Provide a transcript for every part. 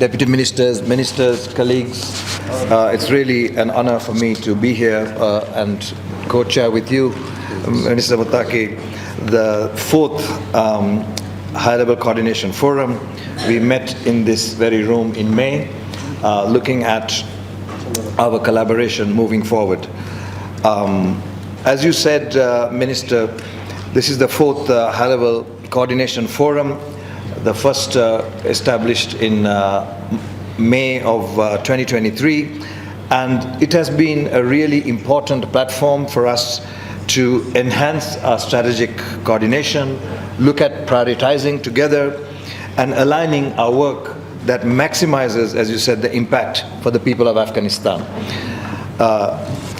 deputy ministers, colleagues. It's really an honor for me to be here and co-chair with you, Minister Mutaki, the fourth high-level coordination forum. We met in this very room in May, looking at our collaboration moving forward. As you said, Minister, this is the fourth high-level coordination forum, the first established in May of 2023, and it has been a really important platform for us to enhance our strategic coordination, look at prioritizing together and aligning our work that maximizes, as you said, the impact for the people of Afghanistan.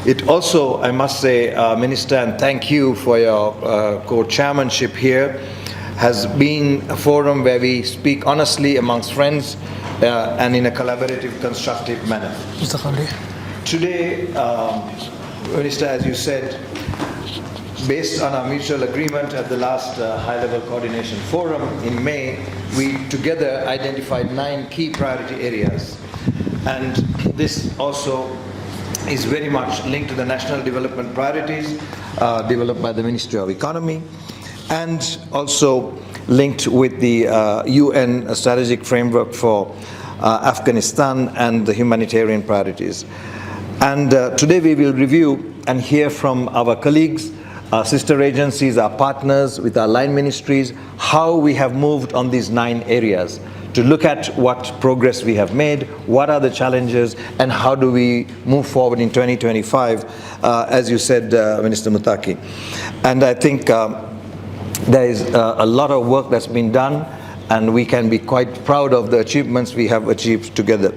It also, I must say, Minister, and thank you for your co-chairmanship here, has been a forum where we speak honestly amongst friends and in a collaborative, constructive manner. Today, Minister, as you said, based on our mutual agreement at the last high-level coordination forum in May, we together identified 9 key priority areas. And this also is very much linked to the national development priorities developed by the Ministry of Economy, and also linked with the UN strategic framework for Afghanistan and the humanitarian priorities. And today we will review and hear from our colleagues, our sister agencies, our partners with our line ministries, how we have moved on these 9 areas, to look at what progress we have made, what are the challenges, and how do we move forward in 2025, as you said, Minister Mutaki. And I think there is a lot of work that's been done, and we can be quite proud of the achievements we have achieved together.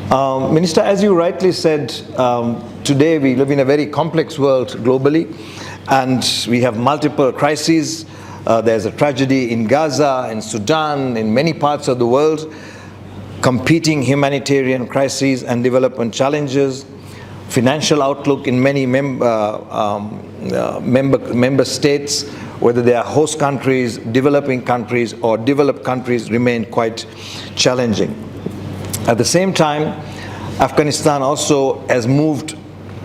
Minister, as you rightly said, today we live in a very complex world globally, and we have multiple crises. There's a tragedy in Gaza, in Sudan, in many parts of the world, competing humanitarian crises and development challenges, financial outlook in many member states, whether they are host countries, developing countries, or developed countries, remain quite challenging. At the same time, Afghanistan also has moved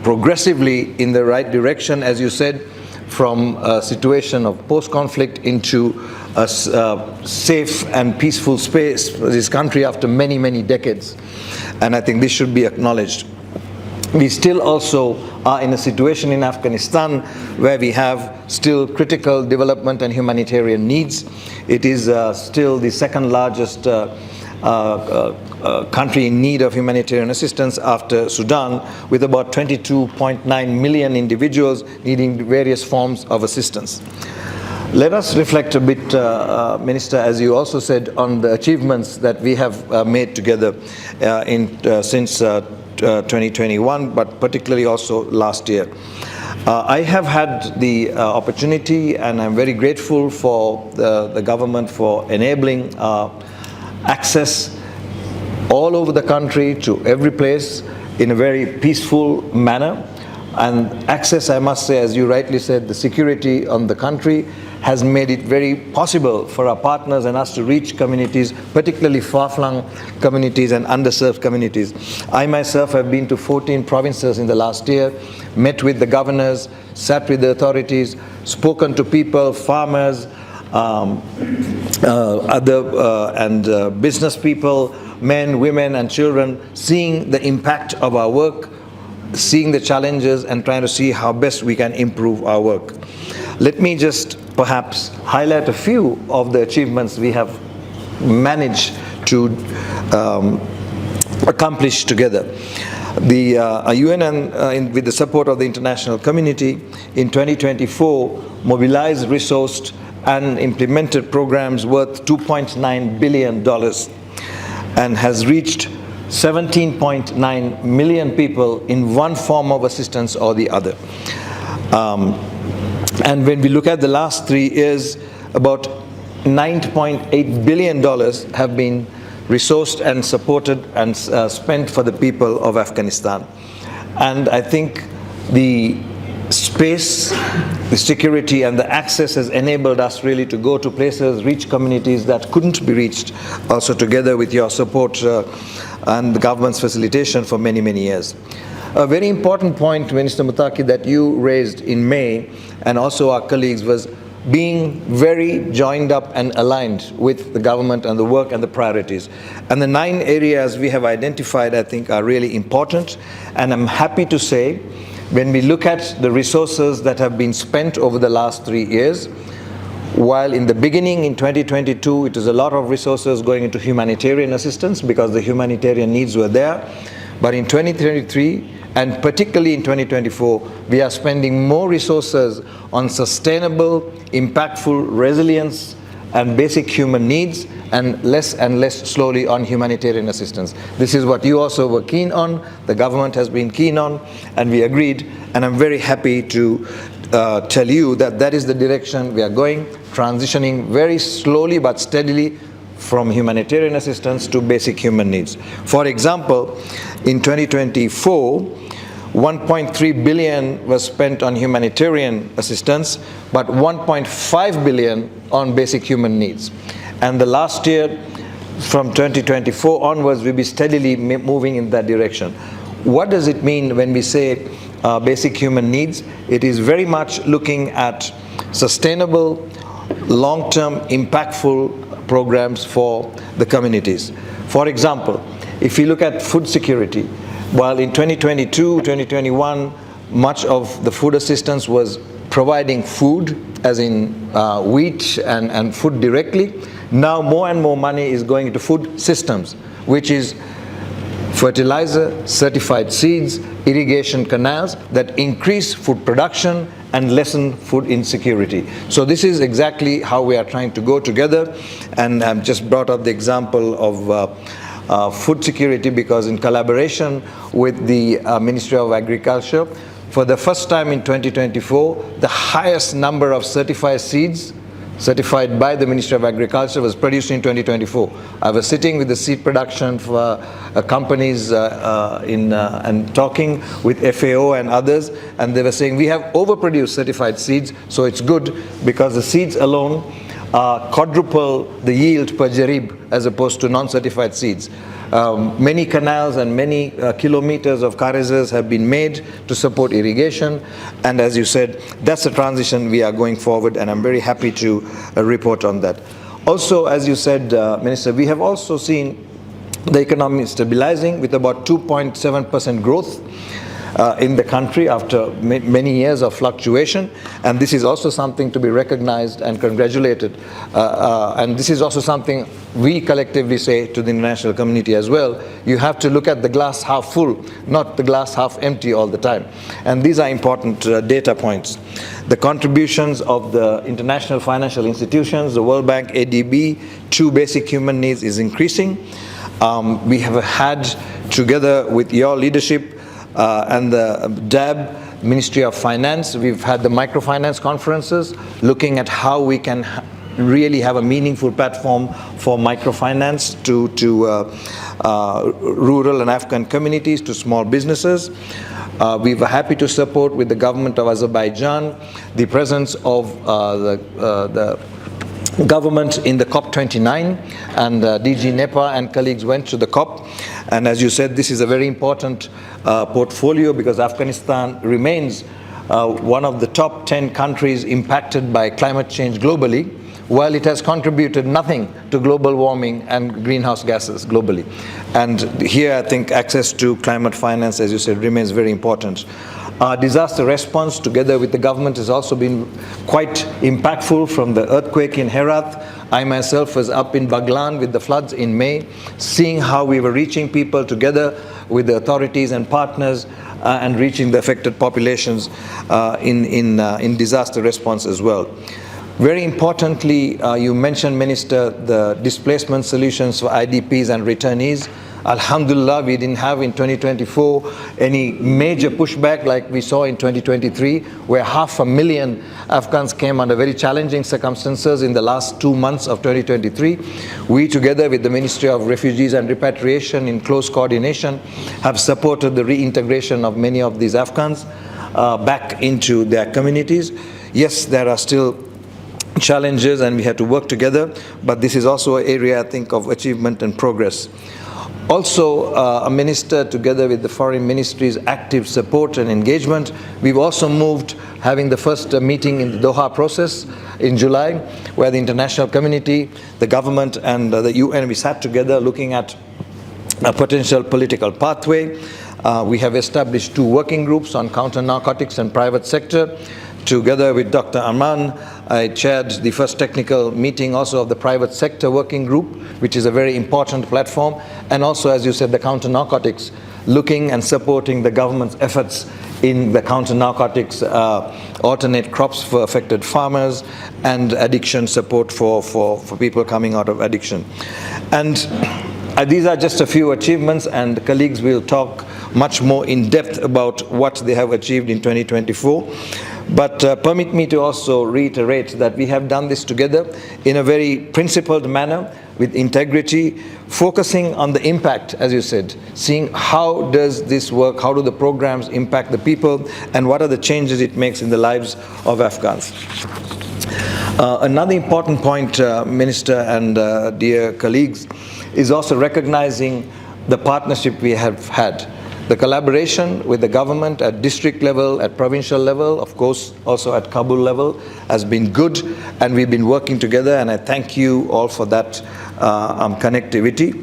progressively in the right direction, as you said, from a situation of post-conflict into a safe and peaceful space for this country after many, many decades. And I think this should be acknowledged. We still also are in a situation in Afghanistan where we have still critical development and humanitarian needs. It is still the second largest country in need of humanitarian assistance after Sudan, with about 22.9 million individuals needing various forms of assistance. Let us reflect a bit, Minister, as you also said, on the achievements that we have made together since 2021, but particularly also last year. I have had the opportunity, and I'm very grateful for the government for enabling access all over the country to every place in a very peaceful manner. And access, I must say, as you rightly said, the security on the country has made it very possible for our partners and us to reach communities, particularly far-flung communities and underserved communities. I myself have been to 14 provinces in the last year, met with the governors, sat with the authorities, spoken to people, farmers, business people, men, women, and children, seeing the impact of our work, seeing the challenges, and trying to see how best we can improve our work. Let me just perhaps highlight a few of the achievements we have managed to accomplish together. The UN, with the support of the international community, in 2024 mobilized, resourced, and implemented programs worth $2.9 billion and has reached 17.9 million people in one form of assistance or the other. And when we look at the last 3 years, about $9.8 billion have been resourced and supported and spent for the people of Afghanistan. And I think the space, the security and the access has enabled us really to go to places, reach communities that couldn't be reached, also together with your support and the government's facilitation for many, many years. A very important point, Minister Mutaki, that you raised in May, and also our colleagues, was being very joined up and aligned with the government and the work and the priorities. And the 9 areas we have identified, I think, are really important. And I'm happy to say, when we look at the resources that have been spent over the last 3 years, while in the beginning in 2022, it was a lot of resources going into humanitarian assistance because the humanitarian needs were there. But in 2023, and particularly in 2024, we are spending more resources on sustainable, impactful resilience and basic human needs, and less slowly on humanitarian assistance. This is what you also were keen on, the government has been keen on, and we agreed, and I'm very happy to tell you that that is the direction we are going, transitioning very slowly but steadily from humanitarian assistance to basic human needs. For example, in 2024, 1.3 billion was spent on humanitarian assistance, but 1.5 billion on basic human needs. And the last year, from 2024 onwards, we'll be steadily moving in that direction. What does it mean when we say basic human needs? It is very much looking at sustainable, long-term, impactful programs for the communities. For example, if you look at food security, while in 2022, 2021, much of the food assistance was providing food, as in wheat and food directly, now more and more money is going into food systems, which is fertilizer, certified seeds, irrigation canals that increase food production and lessen food insecurity. So this is exactly how we are trying to go together, and I've just brought up the example of food security because in collaboration with the Ministry of Agriculture, for the first time in 2024, the highest number of certified seeds certified by the Ministry of Agriculture was produced in 2024. I was sitting with the seed production for companies and talking with FAO and others, and they were saying we have overproduced certified seeds, so it's good because the seeds alone quadruple the yield per jarib as opposed to non-certified seeds. Many canals and many kilometers of carriages have been made to support irrigation, and as you said, that's the transition we are going forward, and I'm very happy to report on that. Also, as you said, Minister, we have also seen the economy stabilizing with about 2.7% growth in the country after many years of fluctuation, and this is also something to be recognized and congratulated, and this is also something we collectively say to the international community as well. You have to look at the glass half full, not the glass half empty all the time, and these are important data points. The contributions of the international financial institutions, the World Bank, ADB, to basic human needs is increasing. We have had, together with your leadership, and the DAB, Ministry of Finance, we've had the microfinance conferences looking at how we can really have a meaningful platform for microfinance to rural and Afghan communities, to small businesses. We were happy to support with the government of Azerbaijan the presence of the government in the COP29, and DG NEPA and colleagues went to the COP, and as you said, this is a very important portfolio because Afghanistan remains one of the top 10 countries impacted by climate change globally, while it has contributed nothing to global warming and greenhouse gases globally. And here I think access to climate finance, as you said, remains very important. Disaster response together with the government has also been quite impactful, from the earthquake in Herat. I myself was up in Baglan with the floods in May, seeing how we were reaching people together with the authorities and partners and reaching the affected populations in disaster response as well. Very importantly, you mentioned, Minister, the displacement solutions for IDPs and returnees. Alhamdulillah, we didn't have in 2024 any major pushback like we saw in 2023, where 500,000 Afghans came under very challenging circumstances in the last 2 months of 2023. We, together with the Ministry of Refugees and Repatriation in close coordination, have supported the reintegration of many of these Afghans. back into their communities. Yes, there are still challenges and we have to work together, but this is also an area, I think, of achievement and progress. Also, a minister, together with the foreign ministry's active support and engagement, we've also moved, having the first meeting in the Doha process in July, where the international community, the government and the UN, we sat together looking at a potential political pathway. We have established 2 working groups on counter-narcotics and private sector. Together with Dr. Arman, I chaired the first technical meeting also of the private sector working group, which is a very important platform. And also, as you said, the counter-narcotics, looking and supporting the government's efforts in the counter-narcotics, alternate crops for affected farmers, and addiction support for people coming out of addiction. And these are just a few achievements, and colleagues will talk much more in depth about what they have achieved in 2024. But permit me to also reiterate that we have done this together in a very principled manner, with integrity, focusing on the impact, as you said, seeing how does this work, how do the programs impact the people, and what are the changes it makes in the lives of Afghans. Another important point, Minister and dear colleagues, is also recognizing the partnership we have had. The collaboration with the government at district level, at provincial level, of course also at Kabul level, has been good, and we've been working together, and I thank you all for that connectivity.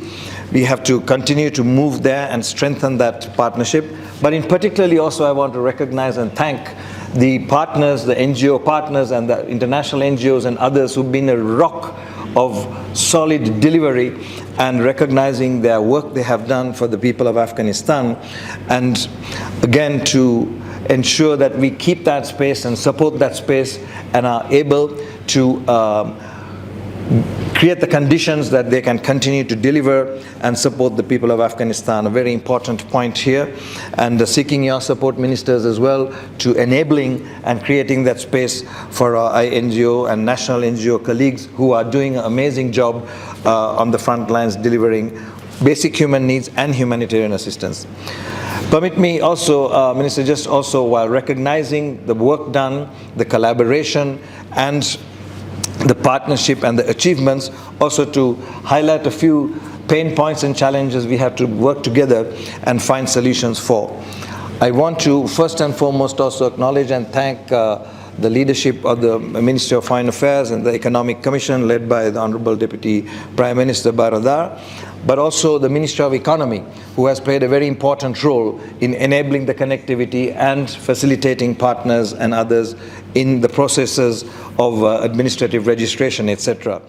We have to continue to move there and strengthen that partnership. But in particularly also I want to recognize and thank the partners, the NGO partners and the international NGOs and others who've been a rock of solid delivery and recognizing their work they have done for the people of Afghanistan, and again to ensure that we keep that space and support that space and are able to create the conditions that they can continue to deliver and support the people of Afghanistan. A very important point here, and seeking your support, ministers, as well, to enabling and creating that space for our INGO and national NGO colleagues who are doing an amazing job on the front lines delivering basic human needs and humanitarian assistance. Permit me also, Minister, just also while recognizing the work done, the collaboration and the partnership and the achievements, also to highlight a few pain points and challenges we have to work together and find solutions for. I want to first and foremost also acknowledge and thank the leadership of the Ministry of Foreign Affairs and the Economic Commission led by the Honorable Deputy Prime Minister Baradar, but also the Ministry of Economy, who has played a very important role in enabling the connectivity and facilitating partners and others in the processes of administrative registration, etc.